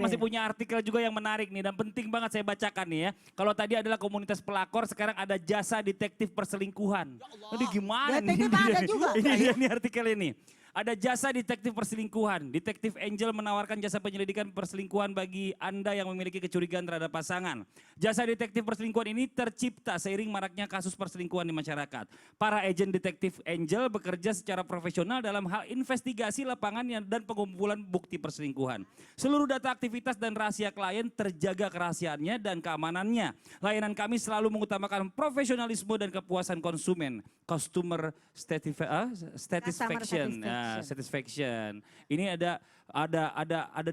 masih punya artikel juga yang menarik nih dan penting banget saya bacakan nih ya. Kalau tadi adalah komunitas pelakor, sekarang ada jasa detektif perselingkuhan. Ini gimana nih? Detektif ada juga. Ini dia nih artikel ini. Ada jasa detektif perselingkuhan. Detektif Angel menawarkan jasa penyelidikan perselingkuhan bagi Anda yang memiliki kecurigaan terhadap pasangan. Jasa detektif perselingkuhan ini tercipta seiring maraknya kasus perselingkuhan di masyarakat. Para agen detektif Angel bekerja secara profesional dalam hal investigasi lapangan dan pengumpulan bukti perselingkuhan. Seluruh data aktivitas dan rahasia klien terjaga kerahasiaannya dan keamanannya. Layanan kami selalu mengutamakan profesionalisme dan kepuasan konsumen. Customer satisfaction. Satisfaction. Ini ada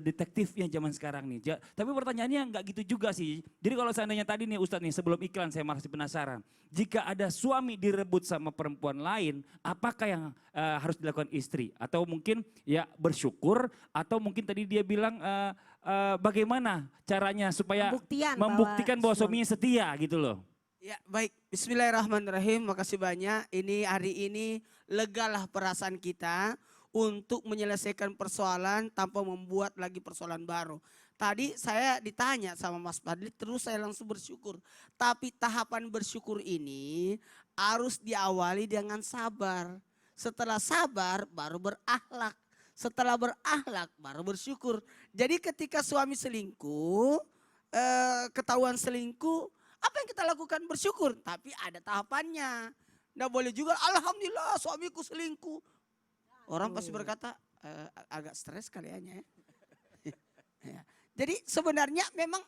detektifnya zaman sekarang nih. Tapi pertanyaannya nggak gitu juga sih. Jadi kalau seandainya tadi nih Ustadz nih sebelum iklan saya masih penasaran. Jika ada suami direbut sama perempuan lain, apakah yang harus dilakukan istri? Atau mungkin ya bersyukur atau mungkin tadi dia bilang bagaimana caranya supaya membuktikan bahwa suaminya setia gitu loh. Ya baik, bismillahirrahmanirrahim, makasih banyak. Ini hari ini legalah perasaan kita untuk menyelesaikan persoalan tanpa membuat lagi persoalan baru. Tadi saya ditanya sama Mas Fadli, terus saya langsung bersyukur. Tapi tahapan bersyukur ini harus diawali dengan sabar. Setelah sabar baru berakhlak. Setelah berakhlak baru bersyukur. Jadi ketika suami selingkuh, ketahuan selingkuh, apa yang kita lakukan? Bersyukur, tapi ada tahapannya. Nggak boleh juga, alhamdulillah suamiku selingkuh. Orang pasti berkata, agak stres kaliannya ya. Ya. Jadi sebenarnya memang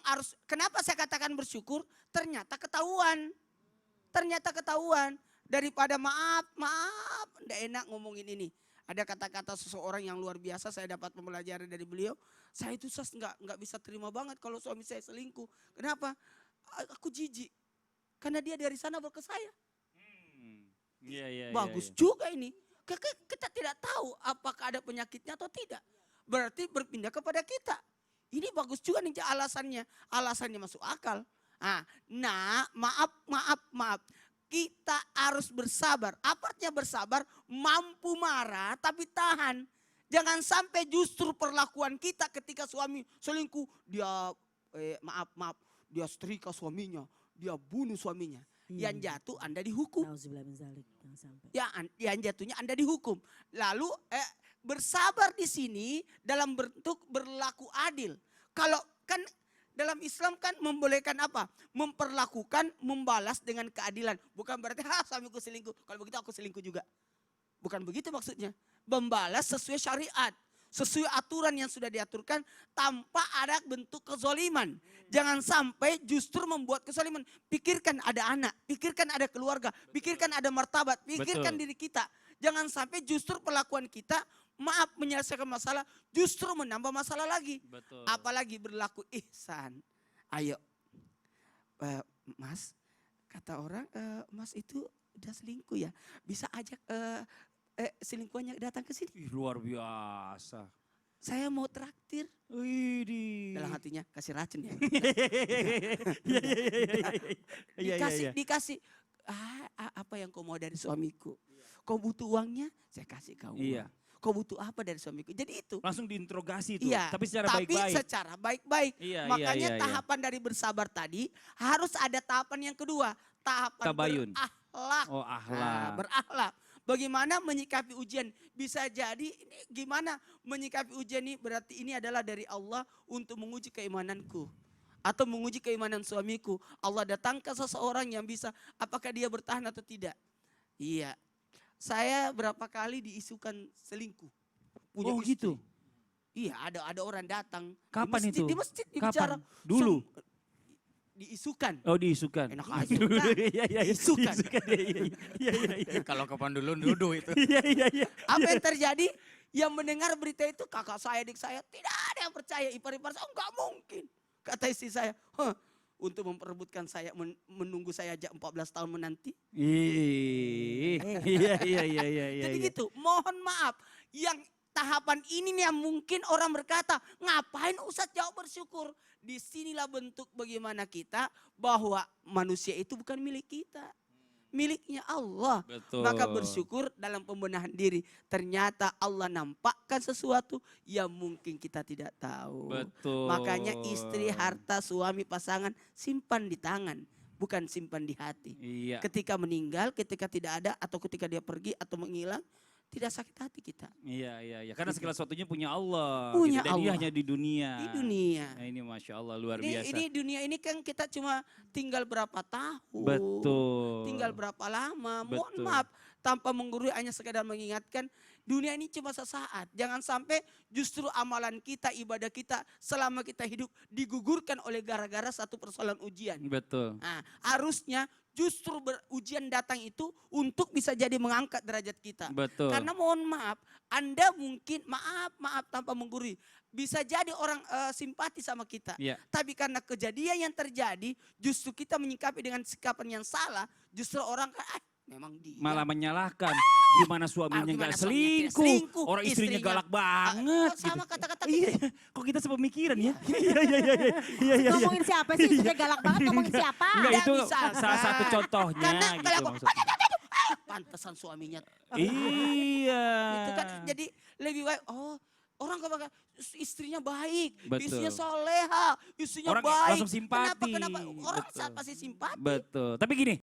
harus, kenapa saya katakan bersyukur? Ternyata ketahuan. Ternyata ketahuan. Daripada maaf, nggak enak ngomongin ini. Ada kata-kata seseorang yang luar biasa, saya dapat pembelajaran dari beliau. Saya itu nggak bisa terima banget kalau suami saya selingkuh. Kenapa? Aku jijik. Karena dia dari sana ke saya. Bagus juga ini. Kita tidak tahu apakah ada penyakitnya atau tidak. Berarti berpindah kepada kita. Ini bagus juga nih alasannya. Alasannya masuk akal. Nah, maaf. Kita harus bersabar. Apa artinya bersabar? Mampu marah tapi tahan. Jangan sampai justru perlakuan kita ketika suami selingkuh. Dia maaf. Dia setrika suaminya, dia bunuh suaminya. Yang jatuh Anda dihukum. Ya, yang jatuhnya Anda dihukum. Lalu bersabar di sini dalam bentuk berlaku adil. Kalau kan dalam Islam kan membolehkan apa? Memperlakukan, membalas dengan keadilan. Bukan berarti suamiku selingkuh, kalau begitu aku selingkuh juga. Bukan begitu maksudnya. Membalas sesuai syariat. Sesuai aturan yang sudah diaturkan tanpa ada bentuk kezoliman. Jangan sampai justru membuat kezoliman. Pikirkan ada anak, pikirkan ada keluarga, pikirkan ada martabat, pikirkan diri kita. Jangan sampai justru perlakuan kita, maaf menyelesaikan masalah, justru menambah masalah lagi. Betul. Apalagi berlaku ihsan. Ayo, Mas, kata orang, Mas itu udah selingkuh ya. Bisa ajak selingkuhannya datang ke sini. Luar biasa. Saya mau traktir. Widih. Dalam hatinya kasih racun ya. Dikasih. Apa yang kau mau dari suamiku? Kau butuh uangnya? Saya kasih kau uang. Kau butuh apa dari suamiku? Jadi itu. Langsung diinterogasi tuh. Iya, tapi secara baik-baik. Tapi secara baik-baik. Makanya tahapan dari bersabar tadi harus ada tahapan yang kedua. Tahapan tabayun. Berakhlak. Oh, akhlak. Berakhlak. Bagaimana menyikapi ujian? Bisa jadi ini gimana menyikapi ujian ini, berarti ini adalah dari Allah untuk menguji keimananku. Atau menguji keimanan suamiku. Allah datangkan seseorang yang bisa, apakah dia bertahan atau tidak. Iya. Saya berapa kali diisukan selingkuh. Punya istri. Gitu? Iya, ada orang datang. Kapan itu? Di masjid Kapan? Dulu? Diisukan. Oh, diisukan. Enak aja. Diisukan. Iya. Kalau kapan dulu duduk itu. Iya. Apa yang terjadi? Yang mendengar berita itu kakak saya, adik saya, tidak ada yang percaya. Ipar-ipar saya, enggak mungkin. Kata istri saya, untuk memperebutkan saya, menunggu saya aja 14 tahun menanti. Iya. Jadi gitu, mohon maaf. Yang tahapan ini nih yang mungkin orang berkata, ngapain Ustadz jauh bersyukur? Disinilah bentuk bagaimana kita bahwa manusia itu bukan milik kita. miliknya Allah. Betul. Maka bersyukur dalam pembenahan diri. Ternyata Allah nampakkan sesuatu yang mungkin kita tidak tahu. Betul. Makanya istri, harta, suami, pasangan simpan di tangan. Bukan simpan di hati. Iya. Ketika meninggal, ketika tidak ada, atau ketika dia pergi atau menghilang, tidak sakit hati kita. Iya. Karena segala sesuatunya punya Allah. Punya gitu. Dan dia Allah. hanya di dunia. Di dunia. Nah, ini Masya Allah luar Ini, biasa. ini dunia ini kan kita cuma tinggal berapa tahun. Betul. Tinggal berapa lama. Mohon Betul. maaf, tanpa menggurui, hanya sekedar mengingatkan, dunia ini cuma sesaat. Jangan sampai justru amalan kita, ibadah kita selama kita hidup digugurkan oleh gara-gara satu persoalan ujian. Betul. Nah, harusnya justru ujian datang itu untuk bisa jadi mengangkat derajat kita. Betul. Karena mohon maaf, Anda mungkin maaf tanpa menggurui, bisa jadi orang simpati sama kita. Iya. Tapi karena kejadian yang terjadi, justru kita menyikapi dengan sikapan yang salah, justru orang memang dia. Malah menyalahkan. Gimana suaminya Gimana nggak suaminya tidak selingkuh. selingkuh, Orang istrinya galak banget. sama gitu. kata-kata Iya, kita. kok kita sepemikiran ya? Iya. Ngomongin siapa sih? Istrinya galak banget ngomongin siapa? Enggak, Nggak itu bisa. salah satu contohnya Karena gitu kalau aku, maksudnya. pantesan suaminya. Iya. Itu kan jadi lebih baik. Oh, orang kalau istrinya baik, Betul. istrinya soleha, istrinya Orang baik. langsung simpati. Kenapa? Orang Betul. pasti simpati. Betul. Tapi gini,